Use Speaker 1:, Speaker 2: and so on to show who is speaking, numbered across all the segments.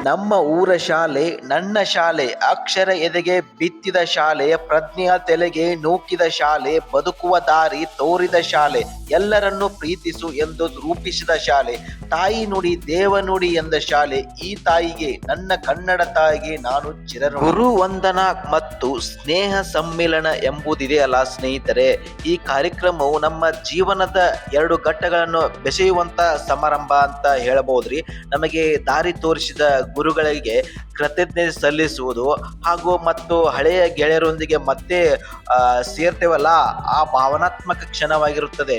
Speaker 1: ನಮ್ಮ ಊರ ಶಾಲೆ ನನ್ನ ಶಾಲೆ, ಅಕ್ಷರ ಎದೆಗೆ ಬಿತ್ತಿದ ಶಾಲೆ, ಪ್ರಜ್ಞೆಯ ತಲೆಗೆ ನೂಕಿದ ಶಾಲೆ, ಬದುಕುವ ದಾರಿ ತೋರಿದ ಶಾಲೆ, ಎಲ್ಲರನ್ನು ಪ್ರೀತಿಸು ಎಂದು ರೂಪಿಸಿದ ಶಾಲೆ, ತಾಯಿ ನುಡಿ ದೇವ ನುಡಿ ಎಂದ ಶಾಲೆ. ಈ ತಾಯಿಗೆ, ನನ್ನ ಕನ್ನಡ ತಾಯಿಗೆ ನಾನು ಚಿರಋಣಿ. ಗುರು ವಂದನ ಮತ್ತು ಸ್ನೇಹ ಸಮ್ಮಿಲನ ಎಂಬುದಿದೆಯಲ್ಲ ಸ್ನೇಹಿತರೆ, ಈ ಕಾರ್ಯಕ್ರಮವು ನಮ್ಮ ಜೀವನದ ಎರಡು ಘಟ್ಟಗಳನ್ನು ಬೆಸೆಯುವಂತ ಸಮಾರಂಭ ಅಂತ ಹೇಳಬಹುದ್ರಿ. ನಮಗೆ ದಾರಿ ತೋರಿಸಿದ ಗುರುಗಳಿಗೆ ಕೃತಜ್ಞತೆ ಸಲ್ಲಿಸುವುದು ಹಾಗೂ ಮತ್ತು ಹಳೆಯ ಗೆಳೆಯರೊಂದಿಗೆ ಮತ್ತೆ ಸೇರ್ತೇವಲ್ಲ, ಆ ಭಾವನಾತ್ಮಕ ಕ್ಷಣವಾಗಿರುತ್ತದೆ.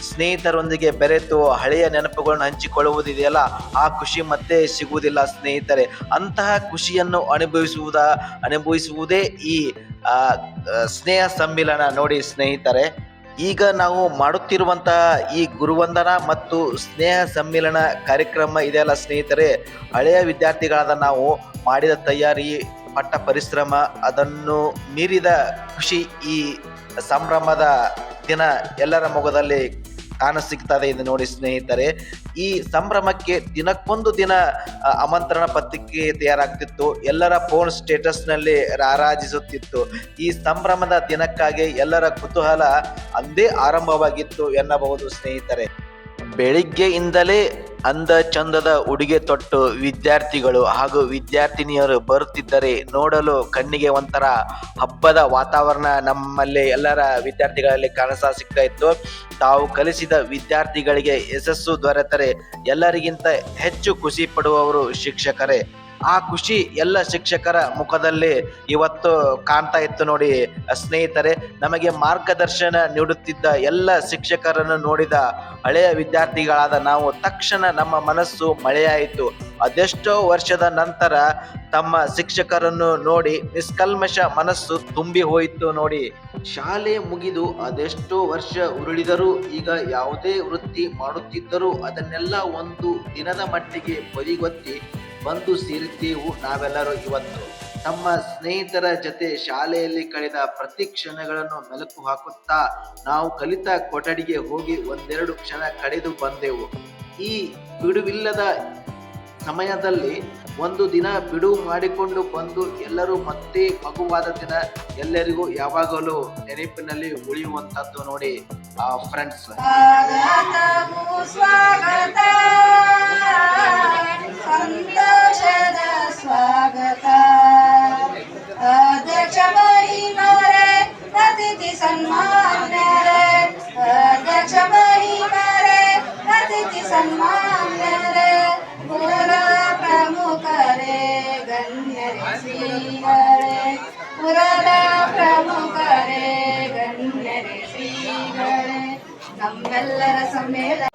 Speaker 1: ಸ್ನೇಹಿತರೊಂದಿಗೆ ಬೆರೆತು ಹಳೆಯ ನೆನಪುಗಳನ್ನು ಹಂಚಿಕೊಳ್ಳುವುದಿದೆಯಲ್ಲ, ಆ ಖುಷಿ ಮತ್ತೆ ಸಿಗುವುದಿಲ್ಲ ಸ್ನೇಹಿತರೆ. ಅಂತಹ ಖುಷಿಯನ್ನು ಅನುಭವಿಸುವುದೇ ಈ ಸ್ನೇಹ ಸಮ್ಮಿಲನ ನೋಡಿ ಸ್ನೇಹಿತರೆ. ಈಗ ನಾವು ಮಾಡುತ್ತಿರುವಂತಹ ಈ ಗುರುವಂದನ ಮತ್ತು ಸ್ನೇಹ ಸಮ್ಮಿಲನ ಕಾರ್ಯಕ್ರಮ ಇದೆಯಲ್ಲ ಸ್ನೇಹಿತರೆ, ಹಳೆಯ ವಿದ್ಯಾರ್ಥಿಗಳಾದ ನಾವು ಮಾಡಿದ ತಯಾರಿ, ಪಟ್ಟ ಪರಿಶ್ರಮ, ಅದನ್ನು ಮೀರಿದ ಖುಷಿ ಈ ಸಂಭ್ರಮದ ದಿನ ಎಲ್ಲರ ಮೊಗದಲ್ಲಿ ಕಾಣಸಿಗ್ತದೆ ಇದು ನೋಡಿ ಸ್ನೇಹಿತರೆ. ಈ ಸಂಭ್ರಮಕ್ಕೆ ದಿನಕ್ಕೊಂದು ದಿನ ಆಮಂತ್ರಣ ಪತ್ರಿಕೆ ತಯಾರಾಗ್ತಿತ್ತು, ಎಲ್ಲರ ಫೋನ್ ಸ್ಟೇಟಸ್ನಲ್ಲಿ ರಾರಾಜಿಸುತ್ತಿತ್ತು. ಈ ಸಂಭ್ರಮದ ದಿನಕ್ಕಾಗಿ ಎಲ್ಲರ ಕುತೂಹಲ ಅಂದೇ ಆರಂಭವಾಗಿತ್ತು ಎನ್ನಬಹುದು ಸ್ನೇಹಿತರೆ. ಬೆಳಿಗ್ಗೆಯಿಂದಲೇ ಅಂದ ಚಂದದ ಉಡುಗೆ ತೊಟ್ಟು ವಿದ್ಯಾರ್ಥಿಗಳು ಹಾಗೂ ವಿದ್ಯಾರ್ಥಿನಿಯರು ಬರುತ್ತಿದ್ದರೆ ನೋಡಲು ಕಣ್ಣಿಗೆ ಒಂಥರ ಹಬ್ಬದ ವಾತಾವರಣ ನಮ್ಮಲ್ಲಿ ಎಲ್ಲರ ವಿದ್ಯಾರ್ಥಿಗಳಲ್ಲಿ ಸಿಗ್ತಾ ಇತ್ತು. ತಾವು ಕಲಿಸಿದ ವಿದ್ಯಾರ್ಥಿಗಳಿಗೆ ಯಶಸ್ಸು ದೊರೆತರೆ ಎಲ್ಲರಿಗಿಂತ ಹೆಚ್ಚು ಖುಷಿ ಪಡುವವರು ಶಿಕ್ಷಕರೇ. ಆ ಖುಷಿ ಎಲ್ಲ ಶಿಕ್ಷಕರ ಮುಖದಲ್ಲಿ ಇವತ್ತು ಕಾಣ್ತಾ ಇತ್ತು ನೋಡಿ ಸ್ನೇಹಿತರೆ. ನಮಗೆ ಮಾರ್ಗದರ್ಶನ ನೀಡುತ್ತಿದ್ದ ಎಲ್ಲ ಶಿಕ್ಷಕರನ್ನು ನೋಡಿದ ಹಳೆಯ ವಿದ್ಯಾರ್ಥಿಗಳಾದ ನಾವು ತಕ್ಷಣ ನಮ್ಮ ಮನಸ್ಸು ಮಳೆಯಾಯಿತು. ಅದೆಷ್ಟೋ ವರ್ಷದ ನಂತರ ತಮ್ಮ ಶಿಕ್ಷಕರನ್ನು ನೋಡಿ ನಿಷ್ಕಲ್ಮಶ ಮನಸ್ಸು ತುಂಬಿ ಹೋಯಿತು ನೋಡಿ. ಶಾಲೆ ಮುಗಿದು ಅದೆಷ್ಟೋ ವರ್ಷ ಉರುಳಿದರೂ, ಈಗ ಯಾವುದೇ ವೃತ್ತಿ ಮಾಡುತ್ತಿದ್ದರೂ ಅದನ್ನೆಲ್ಲ ಒಂದು ದಿನದ ಮಟ್ಟಿಗೆ ಬದಿಗೊತ್ತಿ ಬಂದು ಸೇರಿದ್ದೆವು ನಾವೆಲ್ಲರೂ ಇವತ್ತು. ನಮ್ಮ ಸ್ನೇಹಿತರ ಜೊತೆ ಶಾಲೆಯಲ್ಲಿ ಕಳೆದ ಪ್ರತಿ ಕ್ಷಣಗಳನ್ನು ಮೆಲುಕು ಹಾಕುತ್ತಾ ನಾವು ಕಲಿತ ಕೊಠಡಿಗೆ ಹೋಗಿ ಒಂದೆರಡು ಕ್ಷಣ ಕಳೆದು ಬಂದೆವು. ಈ ಬಿಡುವಿಲ್ಲದ ಸಮಯದಲ್ಲಿ ಒಂದು ದಿನ ಬಿಡುವು ಮಾಡಿಕೊಂಡು ಬಂದು ಎಲ್ಲರೂ ಮತ್ತೆ ಮಗುವಾದ ದಿನ ಎಲ್ಲರಿಗೂ ಯಾವಾಗಲೂ ನೆನಪಿನಲ್ಲಿ ಉಳಿಯುವಂತದ್ದು ನೋಡಿ ಫ್ರೆಂಡ್ಸ್.
Speaker 2: ಸಂತೋಷದ ಸ್ವಾಗತ. ಅಧ್ಯಕ್ಷ ಮಹಿಮರೇ, ಅತಿಥಿ ಸನ್ಮಾನ್ಯರೇ, ಅಧ್ಯಕ್ಷ ಮಹಿಮರೇ, ಅತಿಥಿ ಸನ್ಮಾನ್ಯರೇ, ಪುರ ಪ್ರಮುಖರೇ, ಗಣ್ಯರೇ ಶ್ರೀಗಳೇ, ಪುರದ ಪ್ರಮುಖರೇ, ಗಣ್ಯರೇ ಶ್ರೀಗಳೇ, ನಮ್ಮೆಲ್ಲರ ಸಮ್ಮೇಳನ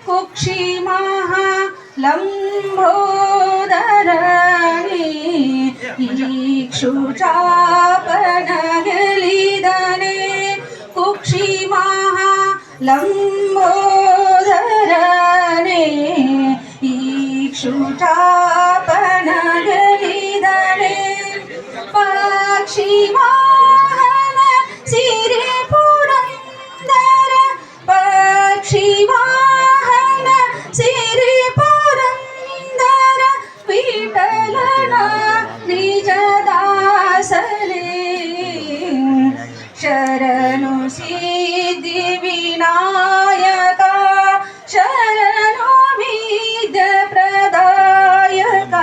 Speaker 2: ಕುಕ್ಷಿ ಮಹಾ ಲಂಬೋದರಣಿ ಇಕ್ಷುಚಾಪನಗಲಿದನೆ. ಕುಕ್ಷಿ ಮಹಾ ಲಂಬೋದರಣಿ ಇಕ್ಷುಚಾಪನಗಲಿದನೆ. ಪಕ್ಷಿ ವಾಹನ ಸಿರಿ ಪುರಂದರ, ಪಕ್ಷಿ ವಾಹನ ಸಿರಿ ಪುರಂದರ, ವಿಠಲನ ನಿಜದಾಸಲೇ. ಶರಣು ಸಿದ್ಧಿ ವಿನಾಯಕ, ಶರಣು ವಿದ್ಯ ಪ್ರದಾಯಕ,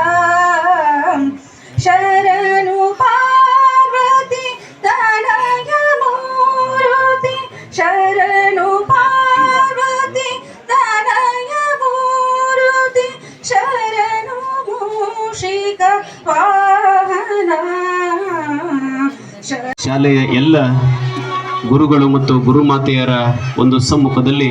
Speaker 2: ಶರಣು ಪಾರ್ವತಿ ತನಯ ಮೂರುತಿ, ಶರಣು ಪಾರ್ವತಿ ತನಯ ಮೂರುತಿ, ಶರಣು ಮೂಷಿಕ ವಾಹನ.
Speaker 3: ಶಾಲೆಯ ಎಲ್ಲ ಗುರುಗಳು ಮತ್ತು ಗುರುಮಾತೆಯರ ಒಂದು ಸಮ್ಮುಖದಲ್ಲಿ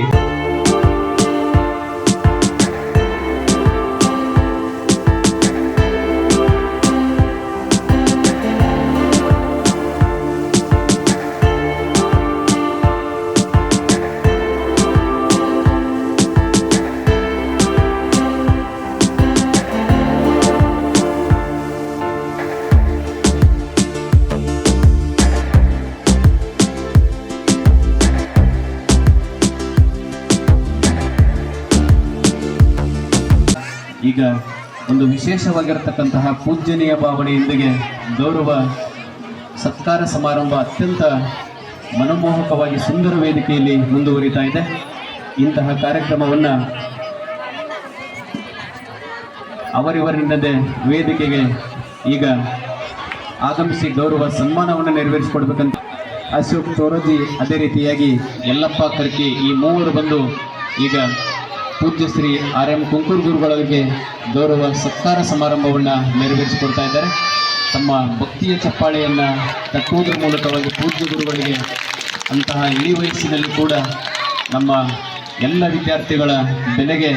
Speaker 3: ಈಗ ಒಂದು ವಿಶೇಷವಾಗಿರತಕ್ಕಂತಹ ಪೂಜ್ಯನೀಯ ಭಾವನೆಯೊಂದಿಗೆ ಗೌರವ ಸತ್ಕಾರ ಸಮಾರಂಭ ಅತ್ಯಂತ ಮನಮೋಹಕವಾಗಿ ಸುಂದರ ವೇದಿಕೆಯಲ್ಲಿ ಮುಂದುವರಿತಾ ಇದೆ. ಇಂತಹ ಕಾರ್ಯಕ್ರಮವನ್ನು ಅವರಿವರಿಂದಲೇ ವೇದಿಕೆಗೆ ಈಗ ಆಗಮಿಸಿ ಗೌರವ ಸನ್ಮಾನವನ್ನು ನೆರವೇರಿಸಿಕೊಡ್ಬೇಕಂತ ಅಶೋಕ್ ತೋರಜಿ, ಅದೇ ರೀತಿಯಾಗಿ ಯಲ್ಲಪ್ಪ ಕರ್ಕಿ, ಈ ಮೂವರು ಬಂದು ಈಗ ಪೂಜ್ಯ ಶ್ರೀ RM ಕುಂಕೂರು ಗುರುಗಳಿಗೆ ಗೌರವ ಸತ್ಕಾರ ಸಮಾರಂಭವನ್ನು ನೆರವೇರಿಸಿಕೊಡ್ತಾ ಇದ್ದಾರೆ. ತಮ್ಮ ಭಕ್ತಿಯ ಚಪ್ಪಾಳೆಯನ್ನು ತಟ್ಟುವುದರ ಮೂಲಕವಾಗಿ ಪೂಜ್ಯ ಗುರುಗಳಿಗೆ ಅಂತಹ ಇಳಿ ವಯಸ್ಸಿನಲ್ಲಿ ಕೂಡ ನಮ್ಮ ಎಲ್ಲ ವಿದ್ಯಾರ್ಥಿಗಳ ಬೆಲೆಗೆ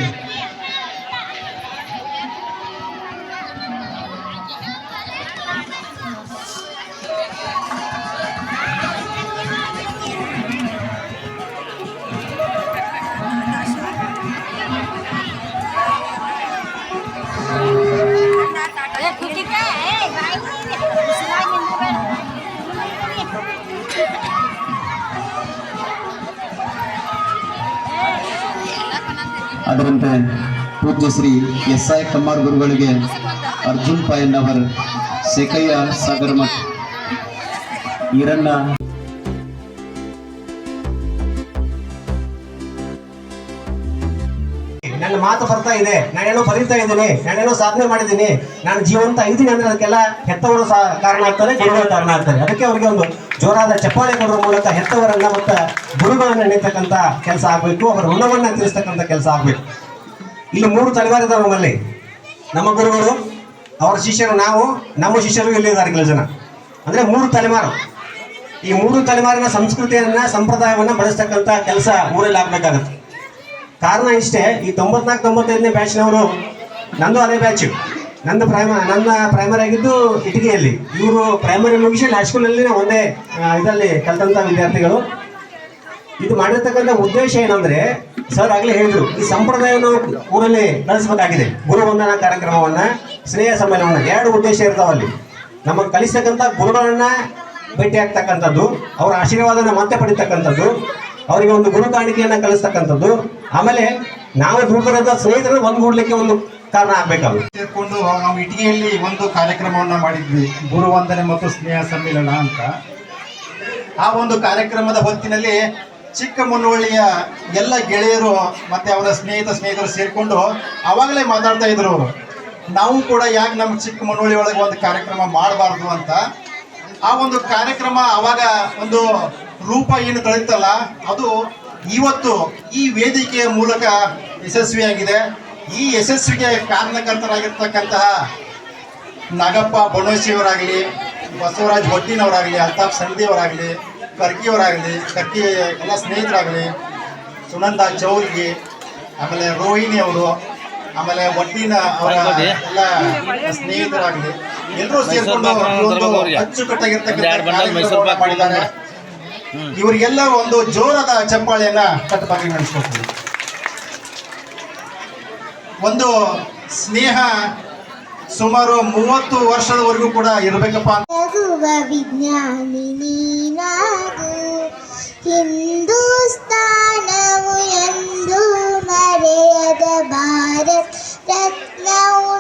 Speaker 3: ಅದರಂತೆ ಪೂಜ್ಯ ಶ್ರೀ SI ಕಮ್ಮಾರ್ ಗುರುಗಳಿಗೆ ಅರ್ಜುನ್ ಪಾಯಣ್ಣವರ್, ಸೇಕಯ್ಯ ಸಾಗರಮಠ್, ಈರಣ್ಣ
Speaker 4: ನನ್ನ ಮಾತು ಬರ್ತಾ ಇದೆ, ನಾನೇನೋ ಬರೀತಾ ಇದ್ದೀನಿ, ನಾನೇನೋ ಸಾಧನೆ ಮಾಡಿದ್ದೀನಿ, ನಾನು ಜೀವಂತ ಇದ್ದೀನಿ ಅಂದ್ರೆ ಅದಕ್ಕೆಲ್ಲ ಹೆತ್ತವರು ಕಾರಣ ಆಗ್ತಾರೆ, ಗುರುಗಳು ಕಾರಣ ಆಗ್ತಾರೆ. ಅದಕ್ಕೆ ಅವರಿಗೆ ಒಂದು ಜೋರಾದ ಚಪ್ಪಾಳೆ ಕೊಡುವ ಮೂಲಕ ಹೆತ್ತವರನ್ನ ಮತ್ತು ಗುರುಗಳನ್ನ ನೆನೆತಕ್ಕಂಥ ಕೆಲಸ ಆಗಬೇಕು, ಅವರ ಋಣವನ್ನ ತೀರಿಸ್ತಕ್ಕಂಥ ಕೆಲಸ ಆಗಬೇಕು. ಇಲ್ಲಿ 3 ತಲೆಮಾರಿದಾವೆ ನಮ್ಮಲ್ಲಿ. ನಮ್ಮ ಗುರುಗಳು, ಅವರ ಶಿಷ್ಯರು ನಾವು, ನಮ್ಮ ಶಿಷ್ಯರು ಇಲ್ಲಿದ್ದಾರೆ ಕೆಲವು ಜನ. ಅಂದ್ರೆ 3 ತಲೆಮಾರು. ಈ 3 ತಲೆಮಾರಿನ ಸಂಸ್ಕೃತಿಯನ್ನ, ಸಂಪ್ರದಾಯವನ್ನ ಬೆಳೆಸ್ತಕ್ಕಂಥ ಕೆಲಸ ಊರಲ್ಲಿ ಆಗ್ಬೇಕಾಗತ್ತೆ. ಕಾರಣ ಇಷ್ಟೇ, ಈ 94-95ನೇ ಬ್ಯಾಚ್ನವರು, ನಂದು ಅದೇ ಬ್ಯಾಚ್. ನನ್ನ ಪ್ರೈಮರಿ ಆಗಿದ್ದು ಇಟಗಿಯಲ್ಲಿ, ಇವರು ಪ್ರೈಮರಿ ಮುಗಿಸಿ ಹೈಸ್ಕೂಲಲ್ಲಿ ಒಂದೇ ಇದರಲ್ಲಿ ಕಲಿತಂಥ ವಿದ್ಯಾರ್ಥಿಗಳು. ಇದು ಮಾಡಿರ್ತಕ್ಕಂಥ ಉದ್ದೇಶ ಏನಂದ್ರೆ, ಸರ್ ಆಗ್ಲೇ ಹೇಳಿದ್ರು, ಈ ಸಂಪ್ರದಾಯವನ್ನು ಊರಲ್ಲಿ ಬೆಳೆಸಬೇಕಾಗಿದೆ. ಗುರು ವಂದನಾ ಕಾರ್ಯಕ್ರಮವನ್ನ, ಸ್ನೇಹ ಸಮ್ಮೇಳನವನ್ನ, 2 ಉದ್ದೇಶ ಇರ್ತಾವಲ್ಲಿ. ನಮಗೆ ಕಲಿಸ್ತಕ್ಕಂಥ ಗುರುಗಳನ್ನ ಭೇಟಿ ಆಗ್ತಕ್ಕಂಥದ್ದು, ಅವರ ಆಶೀರ್ವಾದನ ಮತ್ತೆ ಪಡಿತಕ್ಕಂಥದ್ದು, ಅವರಿಗೆ ಒಂದು ಗುರು ಕಾಣಿಕೆಯನ್ನ ಕಲಿಸ್ತಕ್ಕಂಥದ್ದು, ಆಮೇಲೆ ನಾವು ದೂರದ ಸ್ನೇಹಿತರನ್ನು ಒಂದುಗೂಡ್ಲಿಕ್ಕೆ ಒಂದು ಕಾರಣ ಆಗ್ಬೇಕಾಗುತ್ತೆ.
Speaker 5: ಸೇರ್ಕೊಂಡು ನಾವು ಇಟಗಿಯಲ್ಲಿ ಒಂದು ಕಾರ್ಯಕ್ರಮವನ್ನ ಮಾಡಿದ್ವಿ, ಗುರು ವಂದನೆ ಮತ್ತು ಸ್ನೇಹ ಸಮ್ಮೇಳನ ಅಂತ. ಆ ಒಂದು ಕಾರ್ಯಕ್ರಮದ ಹೊತ್ತಿನಲ್ಲಿ ಚಿಕ್ಕ ಮುನ್ನೋಳಿಯ ಎಲ್ಲ ಗೆಳೆಯರು ಮತ್ತೆ ಅವರ ಸ್ನೇಹಿತರು ಸೇರಿಕೊಂಡು ಅವಾಗಲೇ ಮಾತಾಡ್ತಾ ಇದ್ರು ಅವರು, ನಾವು ಕೂಡ ಯಾಕೆ ನಮ್ಮ ಚಿಕ್ಕ ಮುನ್ನೋಳಿ ಒಳಗೆ ಒಂದು ಕಾರ್ಯಕ್ರಮ ಮಾಡಬಾರ್ದು ಅಂತ. ಆ ಒಂದು ಕಾರ್ಯಕ್ರಮ ಅವಾಗ ಒಂದು ರೂಪ ಏನು ತಳಿತಲ್ಲ, ಅದು ಇವತ್ತು ಈ ವೇದಿಕೆಯ ಮೂಲಕ ಯಶಸ್ವಿಯಾಗಿದೆ. ಈ ಯಶಸ್ವಿಗೆ ಕಾರಣಕರ್ತರಾಗಿರ್ತಕ್ಕಂತಹ ನಾಗಪ್ಪ ಬಣೋಶಿಯವರಾಗಲಿ, ಬಸವರಾಜ್ ಹೊಟ್ಟಿನವರಾಗಲಿ, ಅಲ್ತಾಫ್ ಸಂಧಿಯವರಾಗಲಿ, ಕರ್ಕಿಯವರಾಗಲಿ, ಕರ್ಕಿ ಎಲ್ಲ ಸ್ನೇಹಿತರಾಗಲಿ, ಸುನಂದ ಚೌಲ್ಗಿ, ಆಮೇಲೆ ರೋಹಿಣಿ ಅವರು, ಆಮೇಲೆ ಒಟ್ಟಿನ ಅವರ ಎಲ್ಲ ಸ್ನೇಹಿತರಾಗಲಿ, ಎಲ್ಲರೂ ಸೇರ್ಕೊಂಡು ಒಂದು ಅಚ್ಚುಕಟ್ಟಾಗಿರ್ತಕ್ಕಂಥ ಮಾಡಿದ್ದಾರೆ. ಇವರಿಗೆಲ್ಲ ಒಂದು ಜೋರಾದ ಚಪ್ಪಾಳೆಯನ್ನ ಕಟ್ಟಬಾಗಿ ನಡೆಸ್ಕೊಡ್ತೀವಿ. ಒಂದು ಸ್ನೇಹ ಸುಮಾರು 30 ವರ್ಷದವರೆಗೂ ಕೂಡ ಇರಬೇಕಪ್ಪ.
Speaker 6: ವಿಜ್ಞಾನಿ ನೀನಾಗು, ಹಿಂದೂಸ್ತಾನವು ಎಂದು ಮರೆಯದ ಭಾರತ್ ರತ್ನವು